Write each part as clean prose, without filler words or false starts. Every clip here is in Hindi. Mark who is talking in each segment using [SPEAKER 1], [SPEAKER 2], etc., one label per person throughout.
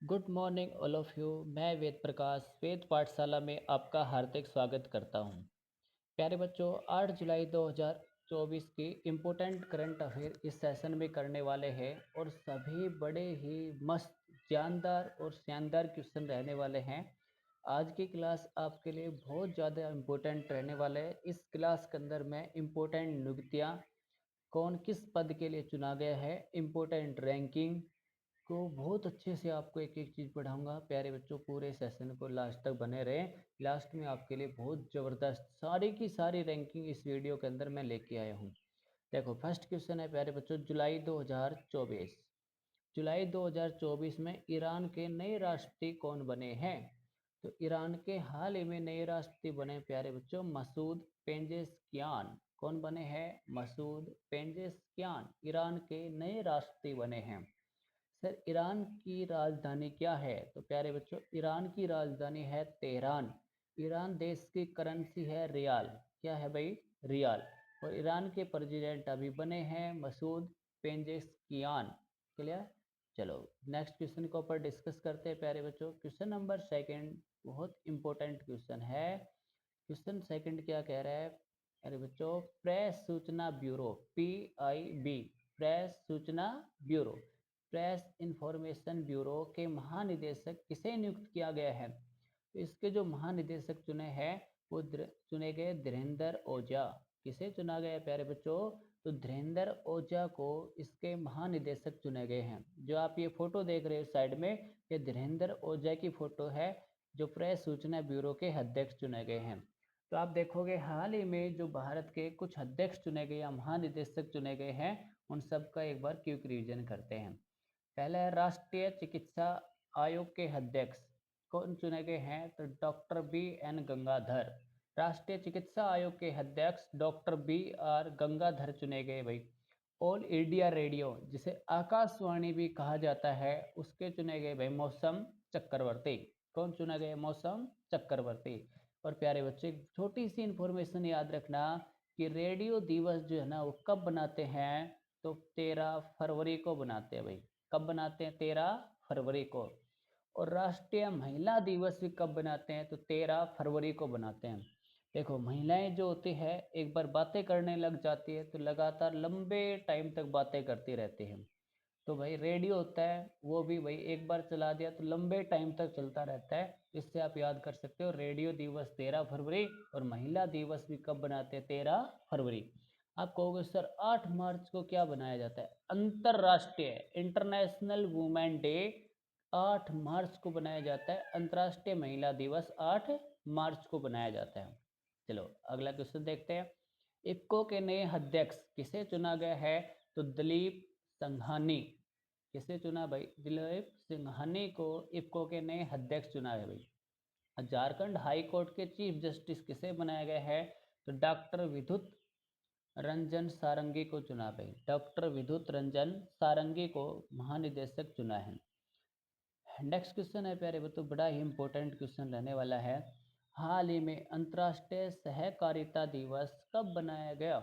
[SPEAKER 1] Good morning all of you. मैं वेद प्रकाश वेद पाठशाला में आपका हार्दिक स्वागत करता हूँ। प्यारे बच्चों, 8 जुलाई 2024 की इम्पोर्टेंट करंट अफेयर इस सेशन में करने वाले हैं और सभी बड़े ही मस्त, जानदार और शानदार क्वेश्चन रहने वाले हैं। आज की क्लास आपके लिए बहुत ज़्यादा इम्पोर्टेंट रहने वाले हैं। इस क्लास के अंदर मैं इम्पोर्टेंट नियुक्तियाँ, कौन किस पद के लिए चुना गया है, इम्पोर्टेंट रैंकिंग को बहुत अच्छे से आपको एक एक चीज़ पढ़ाऊंगा। प्यारे बच्चों, पूरे सेशन को लास्ट तक बने रहें। लास्ट में आपके लिए बहुत ज़बरदस्त सारी की सारी रैंकिंग इस वीडियो के अंदर मैं लेके आया हूँ। देखो, फर्स्ट क्वेश्चन है प्यारे बच्चों, जुलाई 2024। जुलाई 2024 में ईरान के नए राष्ट्रपति कौन बने हैं? तो ईरान के हाल ही में नए राष्ट्रपति बने प्यारे बच्चों मसूद पेजेशकियान। कौन बने हैं? मसूद पेजेशकियान ईरान के नए राष्ट्रपति बने हैं। सर, ईरान की राजधानी क्या है? तो प्यारे बच्चों, ईरान की राजधानी है तेहरान। ईरान देश की करेंसी है रियाल। क्या है भाई? रियाल। और ईरान के प्रेसिडेंट अभी बने हैं मसूद पेजेशकियान। क्लियर? चलो नेक्स्ट क्वेश्चन के ऊपर डिस्कस करते हैं प्यारे बच्चों। क्वेश्चन नंबर सेकंड बहुत इंपॉर्टेंट क्वेश्चन है। क्वेश्चन सेकंड क्या कह रहा है? अरे बच्चों, प्रेस सूचना ब्यूरो, PIB, प्रेस सूचना ब्यूरो, प्रेस इंफॉर्मेशन ब्यूरो के महानिदेशक किसे नियुक्त किया गया है? तो इसके जो महानिदेशक चुने हैं वो चुने गए धीरेन्द्र ओझा। किसे चुना गया प्यारे बच्चों? तो धीरेन्द्र ओझा को इसके महानिदेशक चुने गए हैं। जो आप ये फोटो देख रहे हो साइड में, ये धीरेन्द्र ओझा की फोटो है, जो प्रेस सूचना ब्यूरो के अध्यक्ष चुने गए हैं। तो आप देखोगे हाल ही में जो भारत के कुछ अध्यक्ष चुने गए या महानिदेशक चुने गए हैं, उन सब का एक बार क्विक रिवीजन करते हैं। पहला है राष्ट्रीय चिकित्सा आयोग के अध्यक्ष कौन चुने गए हैं? तो डॉक्टर BN गंगाधर। राष्ट्रीय चिकित्सा आयोग के अध्यक्ष डॉक्टर BR गंगाधर चुने गए भाई। ऑल इंडिया रेडियो, जिसे आकाशवाणी भी कहा जाता है, उसके चुने गए भाई मौसम चक्रवर्ती। कौन चुना गया? मौसम चक्रवर्ती। और प्यारे बच्चे, एक छोटी सी इंफॉर्मेशन याद रखना कि रेडियो दिवस जो है ना, वो कब बनाते हैं? तो 13 फरवरी को बनाते हैं भाई। कब बनाते हैं? 13 फरवरी को। और राष्ट्रीय महिला दिवस भी कब बनाते हैं? तो 13 फरवरी को बनाते हैं। देखो, महिलाएं जो होती है एक बार बातें करने लग जाती है तो लगातार लंबे टाइम तक बातें करती रहती है। तो भाई रेडियो होता है वो भी भाई एक बार चला दिया तो लंबे टाइम तक चलता रहता है। इससे आप याद कर सकते हो, रेडियो दिवस 13 फरवरी और महिला दिवस भी कब बनाते हैं? 13 फरवरी। आप कहोगे सर 8 मार्च को क्या बनाया जाता है? अंतरराष्ट्रीय इंटरनेशनल वुमेन डे 8 मार्च को बनाया जाता है। अंतर्राष्ट्रीय महिला दिवस 8 मार्च को बनाया जाता है। चलो अगला क्वेश्चन देखते हैं। इफ्को के नए अध्यक्ष किसे चुना गया है? तो दिलीप संघानी। किसे चुना भाई? दिलीप सिंघानी को इफ्को के नए अध्यक्ष चुना है भाई। झारखंड हाई कोर्ट के चीफ जस्टिस किसे बनाया गया है? तो डॉक्टर विद्युत रंजन सारंगी को चुना भाई। डॉक्टर विद्युत रंजन सारंगी को महानिदेशक चुना है। नेक्स्ट क्वेश्चन है प्यारे बच्चों, बड़ा ही इंपॉर्टेंट क्वेश्चन रहने वाला है। हाल ही में अंतर्राष्ट्रीय सहकारिता दिवस कब बनाया गया?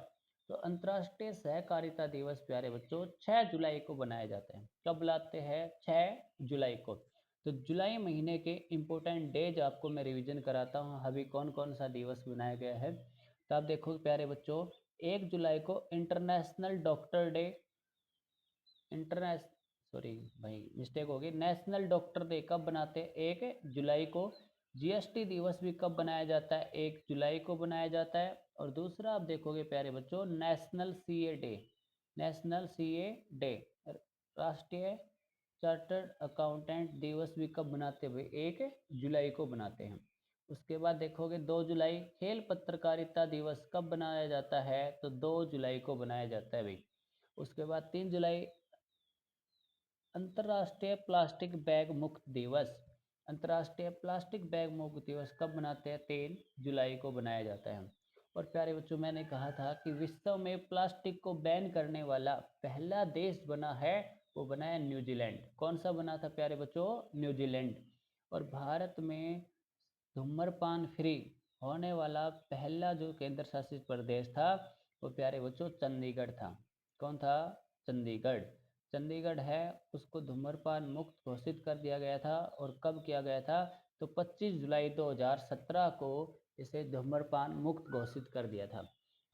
[SPEAKER 1] तो अंतर्राष्ट्रीय सहकारिता दिवस प्यारे बच्चों 6 जुलाई को बनाया जाता है। कब बुलाते हैं? 6 जुलाई को। तो जुलाई महीने के इंपॉर्टेंट डेज आपको मैं रिवीजन कराता हूँ अभी कौन कौन सा दिवस बनाया गया है। तो आप देखो प्यारे बच्चों, 1 जुलाई को international doctor day, international, sorry भाई मिस्टेक होगी, नेशनल डॉक्टर डे कब बनाते हैं? 1 जुलाई को। GST दिवस भी कब बनाया जाता है? 1 जुलाई को बनाया जाता है। और दूसरा आप देखोगे प्यारे बच्चों, national CA day, national CA day, राष्ट्रीय चार्टर्ड अकाउंटेंट दिवस भी कब बनाते हैं भाई? 1 जुलाई को बनाते हैं। उसके बाद देखोगे 2 जुलाई खेल पत्रकारिता दिवस कब बनाया जाता है? तो 2 जुलाई को बनाया जाता है भाई। उसके बाद 3 जुलाई अंतर्राष्ट्रीय प्लास्टिक बैग मुक्त दिवस। अंतर्राष्ट्रीय प्लास्टिक बैग मुक्त दिवस कब मनाते हैं? 3 जुलाई को बनाया जाता है। और प्यारे बच्चों, मैंने कहा था कि विश्व में प्लास्टिक को बैन करने वाला पहला देश बना है, वो बना है न्यूजीलैंड। कौन सा बना था प्यारे बच्चों? न्यूजीलैंड। और भारत में धूम्रपान फ्री होने वाला पहला जो केंद्र शासित प्रदेश था वो प्यारे बच्चों चंडीगढ़ था। कौन था? चंडीगढ़। चंडीगढ़ है उसको धूम्रपान मुक्त घोषित कर दिया गया था। और कब किया गया था? तो 25 जुलाई 2017 को इसे धूम्रपान मुक्त घोषित कर दिया था।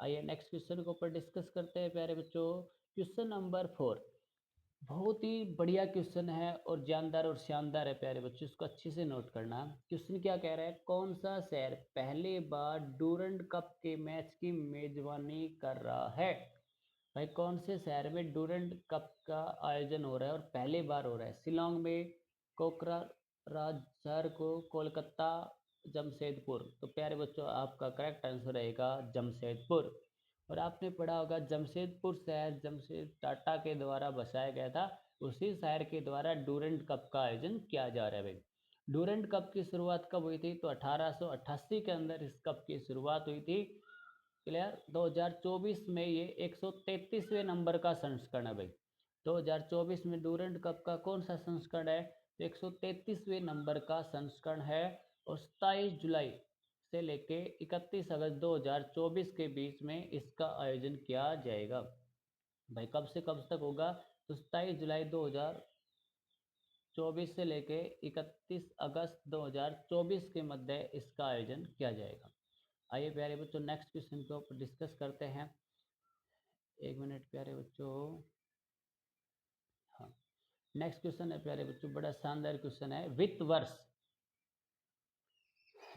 [SPEAKER 1] आइए नेक्स्ट क्वेश्चन के ऊपर डिस्कस करते हैं प्यारे बच्चों। क्वेश्चन नंबर 4 बहुत ही बढ़िया क्वेश्चन है और जानदार और शानदार है प्यारे बच्चों, इसको अच्छे से नोट करना। क्वेश्चन क्या कह रहा है? कौन सा शहर पहली बार डूरंड कप के मैच की मेजबानी कर रहा है? भाई कौन से शहर में डूरंड कप का आयोजन हो रहा है और पहली बार हो रहा है? शिलोंग में, कोकराझार को, कोलकाता, जमशेदपुर। तो प्यारे बच्चों आपका करेक्ट आंसर रहेगा जमशेदपुर। और आपने पढ़ा होगा जमशेदपुर शहर जमशेद टाटा के द्वारा बसाया गया था, उसी शहर के द्वारा डूरंड कप का आयोजन किया जा रहा है भाई। डूरंड कप की शुरुआत कब हुई थी? तो 1888 के अंदर इस कप की शुरुआत हुई थी। क्लियर? 2024 में ये 133वें नंबर का संस्करण है भाई। 2024 में डूरंड कप का कौन सा संस्करण है? तो 133वें नंबर का संस्करण है। और 27 जुलाई से लेके 31 अगस्त 2024 के बीच में इसका आयोजन किया जाएगा। भाई कब से कब तक होगा? तो 27 जुलाई 2024 से लेके 31 अगस्त 2024 के मध्य इसका आयोजन किया जाएगा। आइए प्यारे बच्चों नेक्स्ट क्वेश्चन को डिस्कस करते हैं। एक मिनट प्यारे बच्चों। हाँ, नेक्स्ट क्वेश्चन है प्यारे बच्चों, बड़ा शानदार क्वेश्चन है। वित्त वर्ष,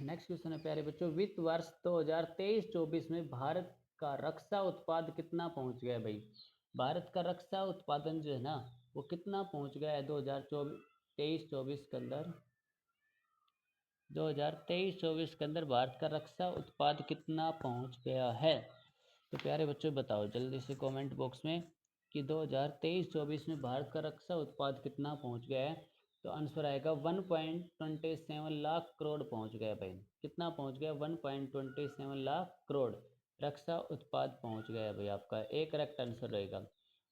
[SPEAKER 1] नेक्स्ट क्वेश्चन है प्यारे बच्चों, वित्त वर्ष 2023-24 में भारत का रक्षा उत्पाद कितना पहुंच गया है भाई? भारत का रक्षा उत्पादन जो है ना वो कितना पहुंच गया है 2023-24 के अंदर? 2023-24 के अंदर भारत का रक्षा उत्पाद कितना पहुंच गया है? तो प्यारे बच्चों बताओ जल्दी से कमेंट बॉक्स में कि 2023-24 में भारत का रक्षा उत्पाद कितना पहुंच गया है। तो आंसर आएगा 1.27 लाख करोड़ पहुंच गया भाई। कितना पहुंच गया? 1.27 लाख करोड़ रक्षा उत्पाद पहुंच गया भाई। आपका एक करेक्ट आंसर रहेगा।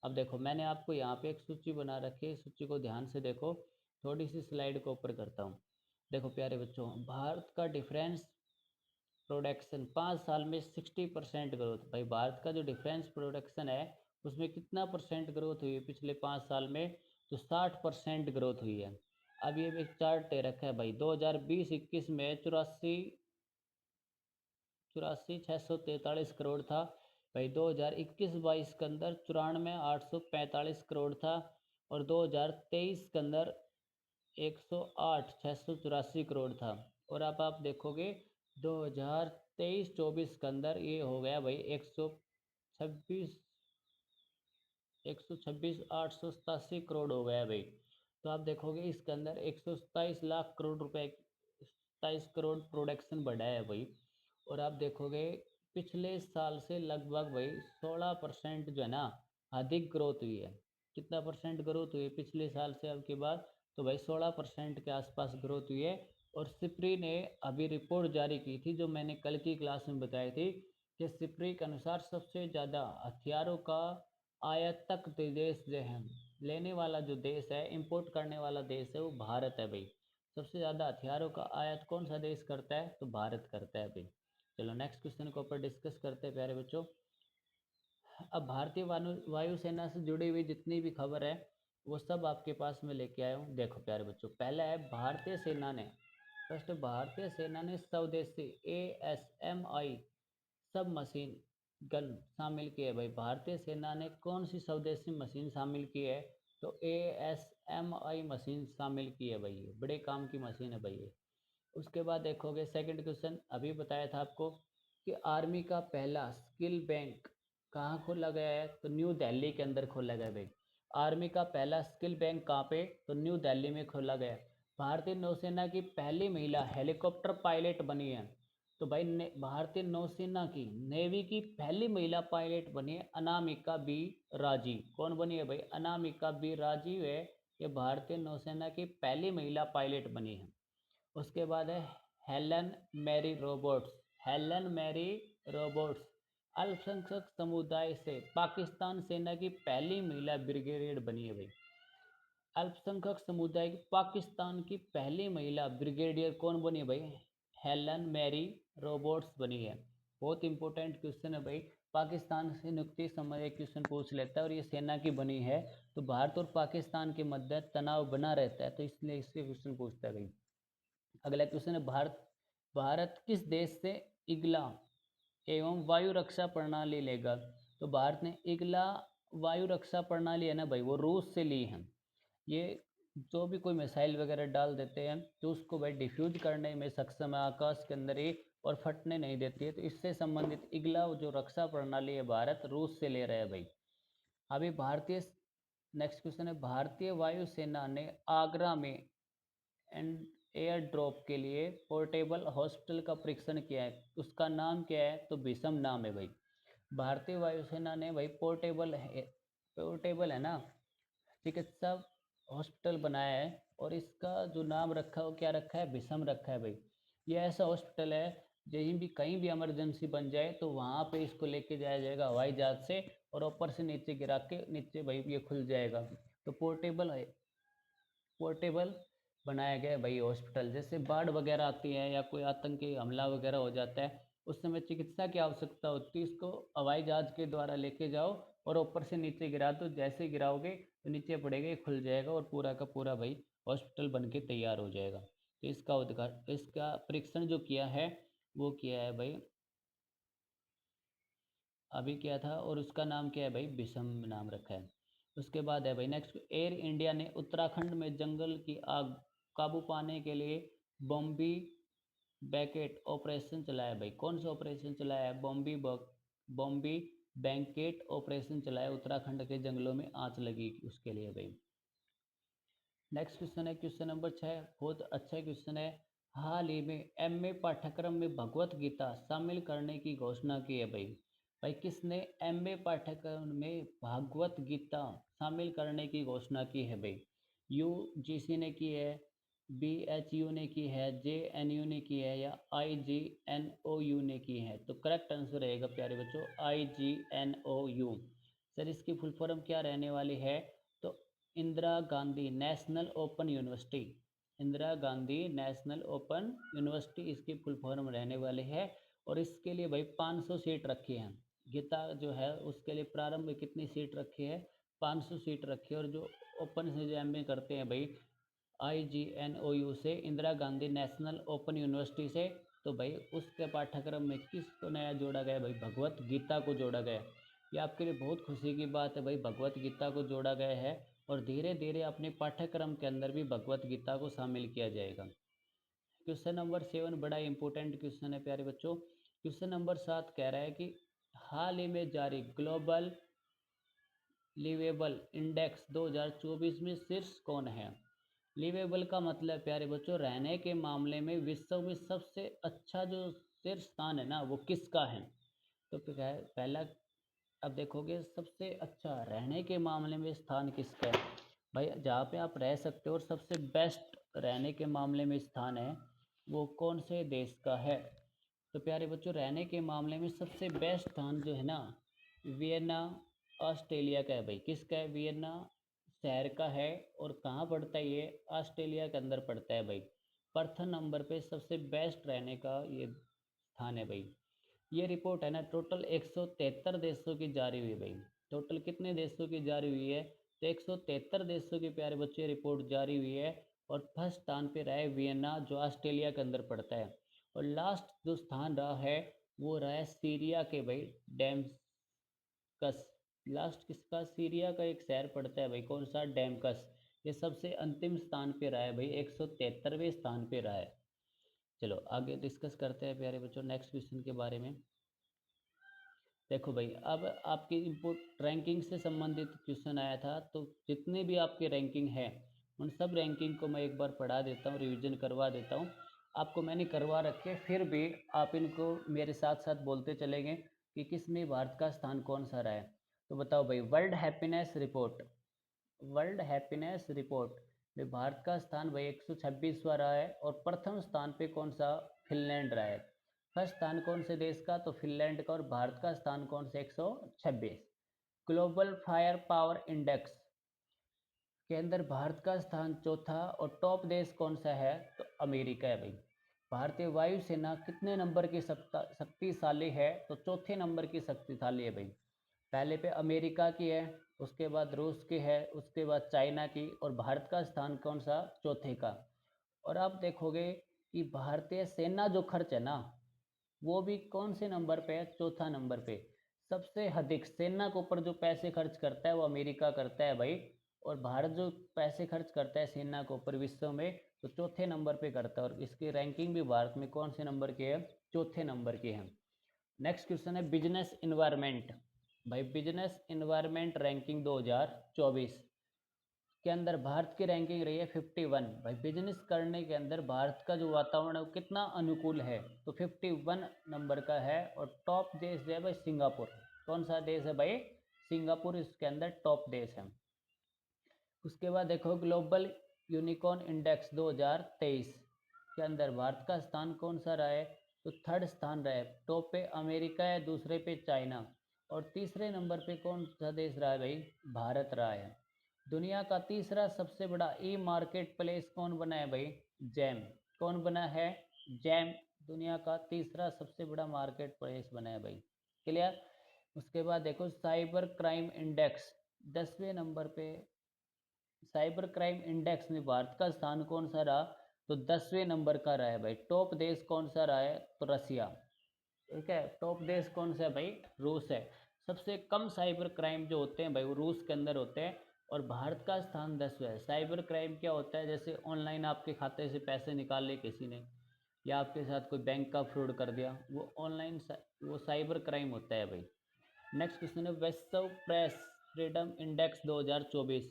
[SPEAKER 1] अब देखो मैंने आपको यहाँ पे एक सूची बना रखी है, सूची को ध्यान से देखो। थोड़ी सी स्लाइड को ऊपर करता हूँ। देखो प्यारे बच्चों, भारत का डिफरेंस प्रोडक्शन 5 साल में 60% ग्रोथ। भाई भारत का जो डिफेंस प्रोडक्शन है उसमें कितना परसेंट ग्रोथ हुई है पिछले 5 साल में? तो 60% ग्रोथ हुई है। अब ये एक चार्ट दे रखा है भाई, 2020-21 में चौरासी 643 करोड़ था भाई। 2021-22 के अंदर 94,845 करोड़ था। और 2023 के अंदर 108,684 करोड़ था। और अब आप देखोगे 2023-24 के अंदर ये हो गया भाई 126,887 करोड़ हो गया भाई। तो आप देखोगे इसके अंदर 127 लाख करोड़ रुपए, 27 करोड़ प्रोडक्शन बढ़ा है भाई। और आप देखोगे पिछले साल से लगभग भाई 16% जो है ना अधिक ग्रोथ हुई है। कितना परसेंट ग्रोथ हुई है पिछले साल से अब के बाद? तो भाई 16% के आसपास ग्रोथ हुई है। और सिप्री ने अभी रिपोर्ट जारी की थी जो मैंने कल की क्लास में बताई थी कि सिप्री के अनुसार सबसे ज़्यादा हथियारों का आयातक देश जो है, लेने वाला जो देश है, इंपोर्ट करने वाला देश है वो भारत है भाई। सबसे ज़्यादा हथियारों का आयात कौन सा देश करता है? तो भारत करता है भाई। चलो नेक्स्ट क्वेश्चन के ऊपर डिस्कस करते हैं प्यारे बच्चों। अब भारतीय वायुसेना से जुड़ी हुई जितनी भी खबर है वो सब आपके पास में लेके आया हूँ। देखो प्यारे बच्चों, पहला है भारतीय सेना ने, फर्स्ट भारतीय सेना ने स्वदेशी ASMI सब मशीन गन शामिल की है भाई। भारतीय सेना ने कौन सी स्वदेशी मशीन शामिल की है? तो ASMI मशीन शामिल की है भाई। ये बड़े काम की मशीन है भाई ये। उसके बाद देखोगे सेकंड क्वेश्चन, अभी बताया था आपको कि आर्मी का पहला स्किल बैंक कहाँ खोला गया है? तो न्यू दिल्ली के अंदर खोला गया भाई। आर्मी का पहला स्किल बैंक कहाँ पे? तो न्यू दिल्ली में खोला गया। भारतीय नौसेना की पहली महिला हेलीकॉप्टर पायलट बनी है। तो भाई भारतीय नौसेना की नेवी की पहली महिला पायलट बनी है अनामिका बी राजीव। कौन बनी है भाई? अनामिका बी राजीव है, ये भारतीय नौसेना की पहली महिला पायलट बनी है। उसके बाद है Helen Mary Roberts. Helen Mary Roberts अल्पसंख्यक समुदाय से पाकिस्तान सेना की पहली महिला ब्रिगेडियर बनी है भाई। अल्पसंख्यक समुदाय की पाकिस्तान की पहली महिला ब्रिगेडियर कौन बनी है भाई? हेलन मैरी रॉबर्ट्स बनी है। बहुत इंपॉर्टेंट क्वेश्चन है भाई। पाकिस्तान से नियुक्ति संबंधी क्वेश्चन पूछ लेता है और ये सेना की बनी है, तो भारत और पाकिस्तान के मध्य तनाव बना रहता है, तो इसलिए इससे क्वेश्चन पूछता है भाई। अगला क्वेश्चन है, भारत भारत किस देश से इगला एवं वायु रक्षा प्रणाली लेगा? तो भारत ने इगला वायु रक्षा प्रणाली है ना भाई, वो रूस से ली है। ये जो भी कोई मिसाइल वगैरह डाल देते हैं तो उसको भाई डिफ्यूज करने में सक्षम है आकाश के अंदर ही, और फटने नहीं देती है। तो इससे संबंधित इगला जो रक्षा प्रणाली है भारत रूस से ले रहा है भाई। अभी भारतीय नेक्स्ट क्वेश्चन है, भारतीय वायुसेना ने आगरा में एंड एयर ड्रॉप के लिए पोर्टेबल हॉस्पिटल का परीक्षण किया है, उसका नाम क्या है? तो भीषम नाम है भाई। भारतीय वायुसेना ने भाई पोर्टेबल है ना चिकित्सा हॉस्पिटल बनाया है, और इसका जो नाम रखा है वो क्या रखा है? विषम रखा है भाई। ये ऐसा हॉस्पिटल है कहीं भी इमरजेंसी बन जाए तो वहाँ पे इसको लेके जाया जाएगा हवाई जहाज से, और ऊपर से नीचे गिरा के नीचे भाई ये खुल जाएगा। तो पोर्टेबल है, पोर्टेबल बनाया गया है भाई हॉस्पिटल। जैसे बाढ़ वगैरह आती है या कोई आतंकी हमला वगैरह हो जाता है, उस समय चिकित्सा की आवश्यकता होती है, इसको हवाई जहाज के द्वारा लेके जाओ और ऊपर से नीचे गिरा दो। जैसे गिराओगे तो नीचे पड़ेगा, ये खुल जाएगा और पूरा का पूरा भाई हॉस्पिटल बन के तैयार हो जाएगा। तो इसका परीक्षण जो किया है वो किया है भाई, अभी किया था, और उसका नाम क्या है भाई? विषम नाम रखा है। उसके बाद है भाई नेक्स्ट, एयर इंडिया ने उत्तराखंड में जंगल की आग काबू पाने के लिए बॉम्बी बैकेट ऑपरेशन चलाया भाई। कौन सा ऑपरेशन चलाया है? बॉम्बी बैंकेट ऑपरेशन चलाया उत्तराखंड के जंगलों में आंच लगी उसके लिए भाई। नेक्स्ट क्वेश्चन है क्वेश्चन नंबर 6, बहुत अच्छा क्वेश्चन है। हाल ही में एमए पाठ्यक्रम में भगवत गीता शामिल करने की घोषणा की है भाई। भाई किसने एमए पाठ्यक्रम में भागवत गीता शामिल करने की घोषणा की है भाई? यूजीसी ने की है, बीएचयू ने की है, जेएनयू ने की है, या आईजीएनओयू ने की है? तो करेक्ट आंसर रहेगा प्यारे बच्चों आईजीएनओयू। सर इसकी फुल फॉर्म क्या रहने वाली है? तो Indira Gandhi national open university, Indira Gandhi national open university इसकी फुल फॉर्म रहने वाले है। और इसके लिए भाई 500 सीट रखी है। गीता जो है उसके लिए प्रारंभ में कितनी सीट रखी है? 500 सीट रखी है। और जो ओपन से जो एमए करते हैं भाई आईजीएनओयू से, Indira Gandhi national open university से, तो भाई उसके पाठ्यक्रम में किसको नया जोड़ा गया भाई? भगवत गीता को जोड़ा गया। ये आपके लिए बहुत खुशी की बात है भाई, भगवत गीता को जोड़ा गया है, और धीरे धीरे अपने पाठ्यक्रम के अंदर भी भगवत गीता को शामिल किया जाएगा। क्वेश्चन नंबर 7 बड़ा इंपॉर्टेंट क्वेश्चन है प्यारे बच्चों। क्वेश्चन नंबर 7 कह रहा है कि हाल ही में जारी ग्लोबल लिवेबल इंडेक्स 2024 में शीर्ष कौन है? लिवेबल का मतलब प्यारे बच्चों रहने के मामले में विश्व में सबसे अच्छा जो शीर्ष स्थान है ना वो किसका है? तो पहला अब देखोगे सबसे अच्छा रहने के मामले में स्थान किसका है भाई? जहाँ पे आप रह सकते हो और सबसे बेस्ट रहने के मामले में स्थान है वो कौन से देश का है? तो प्यारे बच्चों रहने के मामले में सबसे बेस्ट स्थान जो है ना वियना ऑस्ट्रेलिया का है भाई। किसका है? वियना शहर का है। और कहाँ पड़ता है ये? ऑस्ट्रेलिया के अंदर पड़ता है भाई। प्रथम नंबर पे सबसे बेस्ट रहने का ये स्थान है भाई। ये रिपोर्ट है ना टोटल 173 देशों की जारी हुई है भाई। टोटल कितने देशों की जारी हुई है? तो 173 देशों की प्यारे बच्चे रिपोर्ट जारी हुई है। और फर्स्ट स्थान पे रहा है वियना जो ऑस्ट्रेलिया के अंदर पड़ता है। और लास्ट जो स्थान रहा है वो रहा है सीरिया के भाई डैमकस। लास्ट किसका? सीरिया का एक शहर पड़ता है भाई, कौन सा? डैमकस। ये सबसे अंतिम स्थान पे रहा है भाई, 173वें स्थान पे रहा है। चलो आगे डिस्कस करते हैं प्यारे बच्चों नेक्स्ट क्वेश्चन के बारे में। देखो भाई अब आपकी इनपुट रैंकिंग से संबंधित क्वेश्चन आया था, तो जितने भी आपके रैंकिंग है उन सब रैंकिंग को मैं एक बार पढ़ा देता हूँ, रिवीजन करवा देता हूँ। आपको मैंने करवा रखे, फिर भी आप इनको मेरे साथ साथ बोलते चलेंगे कि किस में भारत का स्थान कौन सा रहा है। तो बताओ भाई, वर्ल्ड हैप्पीनेस रिपोर्ट में भारत का स्थान भाई 126वां रहा है। और प्रथम स्थान पे कौन सा? फिनलैंड रहा है। फर्स्ट स्थान कौन से देश का? तो फिनलैंड का। और भारत का स्थान कौन सा? 126। ग्लोबल फायर पावर इंडेक्स के अंदर भारत का स्थान चौथा। और टॉप देश कौन सा है? तो अमेरिका है भाई। भारतीय वायुसेना कितने नंबर की शक्तिशाली है? तो चौथे नंबर की शक्तिशाली है भाई। पहले पे अमेरिका की है, उसके बाद रूस की है, उसके बाद चाइना की, और भारत का स्थान कौन सा? चौथे का। और आप देखोगे कि भारतीय सेना जो खर्च है ना, वो भी कौन से नंबर पे है? चौथा नंबर पे। सबसे अधिक सेना के ऊपर जो पैसे खर्च करता है वो अमेरिका करता है भाई। और भारत जो पैसे खर्च करता है सेना के ऊपर विश्व में, तो चौथे नंबर पे करता है। और इसकी रैंकिंग भी भारत में कौन से नंबर की है? चौथे नंबर की है। नेक्स्ट क्वेश्चन है बिजनेस इन्वायरमेंट। भाई बिजनेस इन्वायरमेंट रैंकिंग 2024 के अंदर भारत की रैंकिंग रही है 51। भाई बिजनेस करने के अंदर भारत का जो वातावरण है वो कितना अनुकूल है? तो 51 नंबर का है। और टॉप देश जो है भाई सिंगापुर। कौन सा देश है भाई? सिंगापुर इसके अंदर टॉप देश है। उसके बाद देखो ग्लोबल यूनिकॉर्न इंडेक्स 2023 के अंदर भारत का स्थान कौन सा रहा है? तो थर्ड स्थान रहा है। टॉप पे अमेरिका है, दूसरे पे चाइना, और तीसरे नंबर पे कौन सा देश रहा है भाई? भारत रहा है। दुनिया का तीसरा सबसे बड़ा ई मार्केट प्लेस कौन बना है भाई? जैम। कौन बना है? जैम दुनिया का तीसरा सबसे बड़ा मार्केट प्लेस बना है भाई। क्लियर? उसके बाद देखो साइबर क्राइम इंडेक्स 10वें नंबर पे। साइबर क्राइम इंडेक्स में भारत का स्थान कौन सा रहा? तो 10वें नंबर का रहा है भाई। टॉप देश कौन सा रहा है? तो रसिया। ठीक है, टॉप देश कौन सा है भाई? रूस है। सबसे कम साइबर क्राइम जो होते हैं भाई वो रूस के अंदर होते हैं। और भारत का स्थान 10वां है। साइबर क्राइम क्या होता है? जैसे ऑनलाइन आपके खाते से पैसे निकाल लिए किसी ने, या आपके साथ कोई बैंक का फ्रॉड कर दिया, वो ऑनलाइन वो साइबर क्राइम होता है भाई। नेक्स्ट क्वेश्चन है विश्व प्रेस फ्रीडम इंडेक्स 2024।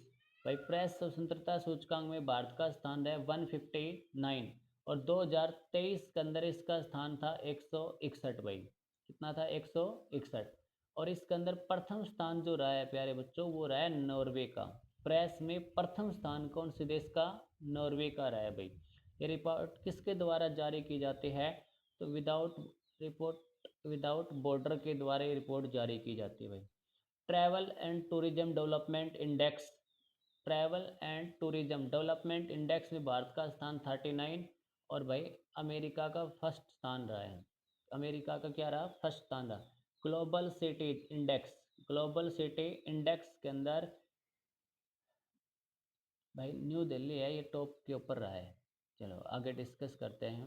[SPEAKER 1] भाई प्रेस स्वतंत्रता सूचकांक में भारत का स्थान है 159। और 2023 के अंदर इसका स्थान था 161 भाई। कितना था? 161। और इसके अंदर प्रथम स्थान जो रहा है प्यारे बच्चों वो रहा है नॉर्वे का। प्रेस में प्रथम स्थान कौन से देश का? नॉर्वे का रहा है भाई। ये रिपोर्ट किसके द्वारा जारी की जाती है? तो विदाउट बॉर्डर के द्वारा ये रिपोर्ट जारी की जाती है भाई। Travel and tourism development index. Travel and tourism development index में भारत का स्थान 39। और भाई अमेरिका का फर्स्ट स्थान रहा है। अमेरिका का क्या रहा? फर्स्ट स्थान रहा। Global cities index. Global city index के अंदर भाई न्यू दिल्ली है, ये टॉप के ऊपर रहा है। चलो आगे डिस्कस करते हैं।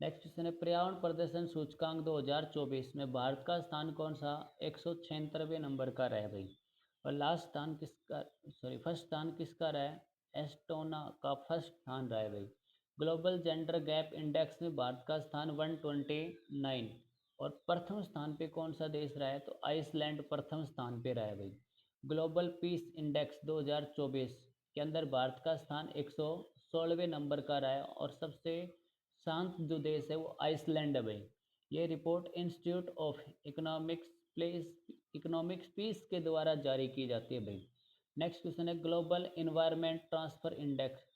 [SPEAKER 1] नेक्स्ट क्वेश्चन है पर्यावरण प्रदर्शन सूचकांक 2024 में भारत का स्थान कौन सा? 176वें नंबर का रहा है भाई। और लास्ट स्थान किसका? सॉरी फर्स्ट स्थान किसका रहा है? एस्टोना का फर्स्ट स्थान रहा है भाई। ग्लोबल जेंडर गैप इंडेक्स में भारत का स्थान 129। और प्रथम स्थान पे कौन सा देश रहा है? तो आइसलैंड प्रथम स्थान पे रहा है भाई। ग्लोबल पीस इंडेक्स 2024 के अंदर भारत का स्थान 116वें नंबर का रहा है। और सबसे शांत जो देश है वो आइसलैंड है भाई। ये report institute of economics peace के द्वारा जारी की जाती है भाई। नेक्स्ट क्वेश्चन है ग्लोबल इन्वायरमेंट ट्रांसफर इंडेक्स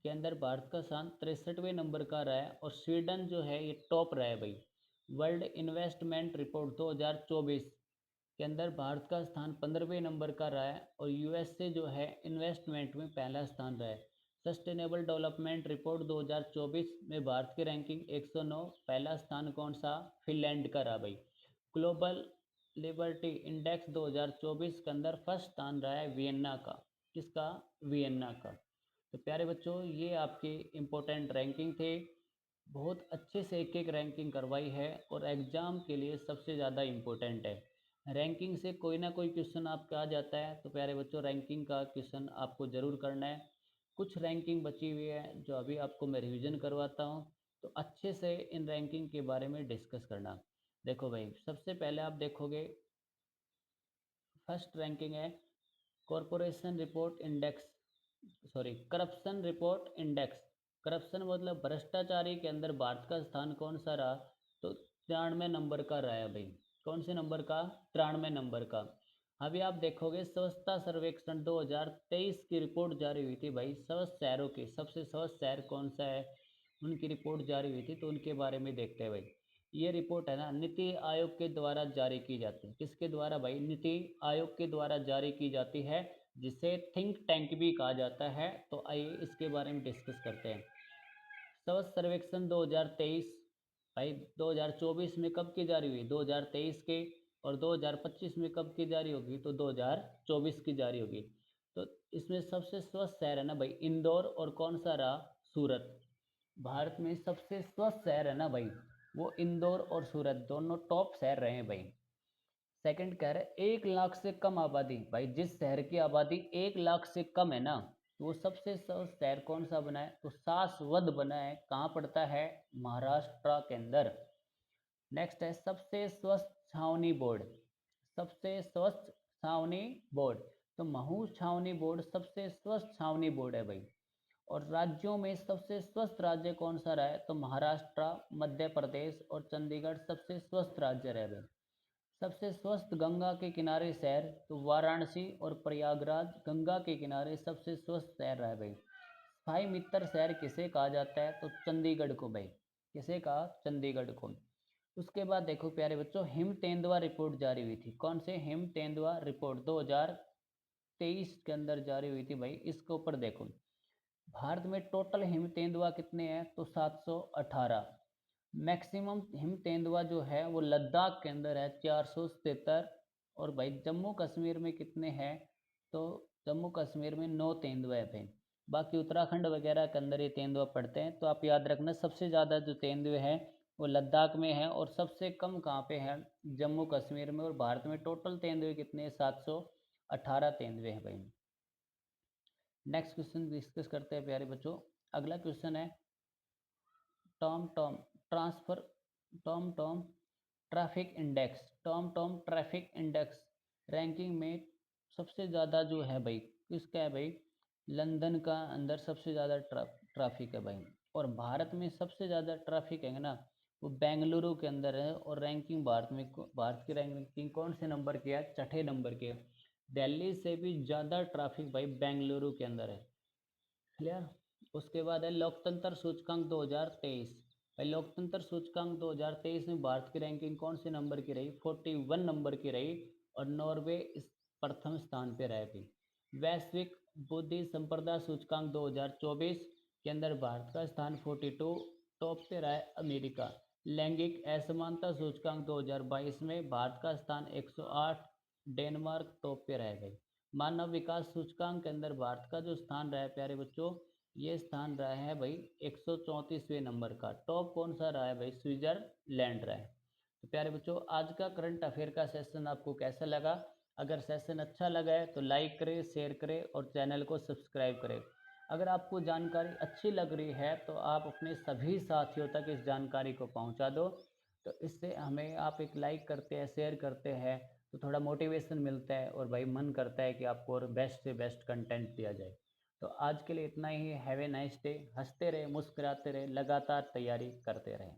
[SPEAKER 1] के अंदर भारत का स्थान 63वें नंबर का रहा है। और स्वीडन जो है ये टॉप रहा है भाई। वर्ल्ड इन्वेस्टमेंट रिपोर्ट 2024 के अंदर भारत का स्थान 15वें नंबर का रहा है। और यूएसए जो है इन्वेस्टमेंट में पहला स्थान रहा है। सस्टेनेबल डेवलपमेंट रिपोर्ट 2024 में भारत की रैंकिंग 109। पहला स्थान कौन सा? फिनलैंड का रहा भाई। ग्लोबल लिबर्टी इंडेक्स 2024 के अंदर फर्स्ट स्थान रहा है वियन्ना का। किसका? वियन्ना का। तो प्यारे बच्चों ये आपकी इम्पोर्टेंट रैंकिंग थे। बहुत अच्छे से एक एक रैंकिंग करवाई है और एग्ज़ाम के लिए सबसे ज़्यादा इम्पोर्टेंट है। रैंकिंग से कोई ना कोई क्वेश्चन आपका आ जाता है, तो प्यारे बच्चों रैंकिंग का क्वेश्चन आपको ज़रूर करना है। कुछ रैंकिंग बची हुई है जो अभी आपको मैं रिवीजन करवाता हूँ, तो अच्छे से इन रैंकिंग के बारे में डिस्कस करना। देखो भाई सबसे पहले आप देखोगे फर्स्ट रैंकिंग है corporation report index, sorry corruption report index. Corruption मतलब भ्रष्टाचारी के अंदर भारत का स्थान कौन सा रहा? तो 93 नंबर का रहा है भाई। कौन से नंबर का? 93 नंबर का। अभी आप देखोगे स्वच्छता सर्वेक्षण 2023 की रिपोर्ट जारी हुई थी भाई। स्वच्छ शहरों की सबसे स्वच्छ शहर कौन सा है उनकी रिपोर्ट जारी हुई थी, तो उनके बारे में देखते हैं भाई। ये रिपोर्ट है ना नीति आयोग के द्वारा जारी की जाती है। किसके द्वारा भाई? नीति आयोग के द्वारा जारी की जाती है। जिसे थिंक टैंक भी कहा जाता है। तो आइए इसके बारे में डिस्कस करते हैं। स्वच्छ सर्वेक्षण 2023 भाई 2024 में कब की जारी हुई? 2023 के। और 2025 में कब की जारी होगी? तो 2024 की जारी होगी। तो इसमें सबसे स्वच्छ शहर है ना भाई इंदौर, और कौन सा रहा? सूरत। भारत में सबसे स्वच्छ शहर है ना भाई, वो इंदौर और सूरत दोनों टॉप शहर रहे हैं भाई। सेकंड कह रहे हैं 1 लाख से कम आबादी। भाई जिस शहर की आबादी 1 लाख से कम है ना, तो वो सबसे शहर कौन सा बना है? तो सासवद बना है। कहाँ पड़ता है? महाराष्ट्र के अंदर। नेक्स्ट है सबसे स्वच्छ छावनी बोर्ड। सबसे स्वच्छ छावनी बोर्ड, तो महू छावनी बोर्ड सबसे स्वच्छ छावनी बोर्ड है भाई। और राज्यों में सबसे स्वस्थ राज्य कौन सा रहा है? तो महाराष्ट्र, मध्य प्रदेश और चंडीगढ़ सबसे स्वस्थ राज्य रहे भाई। सबसे स्वस्थ गंगा के किनारे शहर, तो वाराणसी और प्रयागराज गंगा के किनारे सबसे स्वस्थ शहर रहा है भाई। भाई मित्र शहर किसे कहा जाता है? तो चंडीगढ़ को भाई। किसे कहा? चंडीगढ़ को। उसके बाद देखो प्यारे बच्चों, हिम तेंदुआ रिपोर्ट जारी हुई थी। कौन से? हिम तेंदुआ रिपोर्ट 2023 के अंदर जारी हुई थी भाई। इसके ऊपर देखो, भारत में टोटल हिम तेंदुआ कितने हैं? तो 718। मैक्सिमम हिम तेंदुआ जो है वो लद्दाख के अंदर है, 477। और भाई जम्मू कश्मीर में कितने हैं? तो जम्मू कश्मीर में 9 तेंदुआ है भाई। बाकी उत्तराखंड वगैरह के अंदर ये तेंदुआ पड़ते हैं। तो आप याद रखना सबसे ज़्यादा जो तेंदुए हैं वो लद्दाख में है, और सबसे कम कहाँ पे है? जम्मू कश्मीर में। और भारत में टोटल तेंदुए कितने हैं? 718 तेंदुए हैं भाई। नेक्स्ट क्वेश्चन डिस्कस करते हैं प्यारे बच्चों। अगला क्वेश्चन है Tom Tom transfer Tom Tom traffic index. Tom Tom traffic index ranking में सबसे ज़्यादा जो है भाई किसका है भाई? लंदन का अंदर सबसे ज़्यादा ट्रैफिक है भाई। और भारत में सबसे ज़्यादा ट्रैफिक है ना, वो बेंगलुरु के अंदर है। और रैंकिंग भारत में, भारत की रैंकिंग कौन से नंबर की है? छठे नंबर की है। दिल्ली से भी ज़्यादा ट्रैफिक भाई बेंगलुरु के अंदर है। क्लियर। उसके बाद है लोकतंत्र सूचकांक 2023। भाई लोकतंत्र सूचकांक 2023 में भारत की रैंकिंग कौन से नंबर की रही? 41 नंबर की रही। और नॉर्वे इस प्रथम स्थान पे रहे थी। वैश्विक बुद्धि संपदा सूचकांक 2024 के अंदर भारत का स्थान 42, टॉप पे रहा है अमेरिका। लैंगिक असमानता सूचकांक 2022 में भारत का स्थान 108, डेनमार्क टॉप पे रह गई। मानव विकास सूचकांक के अंदर भारत का जो स्थान रहा है प्यारे बच्चों, ये स्थान रहा है भाई 134वें नंबर का। टॉप कौन सा रहा है भाई? स्विट्जरलैंड रहा है। तो प्यारे बच्चों आज का करंट अफेयर का सेशन आपको कैसा लगा? अगर सेशन अच्छा लगा है तो लाइक करें, शेयर करें और चैनल को सब्सक्राइब करें। अगर आपको जानकारी अच्छी लग रही है तो आप अपने सभी साथियों तक इस जानकारी को पहुंचा दो। तो इससे हमें आप एक लाइक करते हैं, शेयर करते हैं, तो थोड़ा मोटिवेशन मिलता है और भाई मन करता है कि आपको और बेस्ट से बेस्ट कंटेंट दिया जाए। तो आज के लिए इतना ही। Have a nice day. हंसते रहे, मुस्कुराते रहे, लगातार तैयारी करते रहें।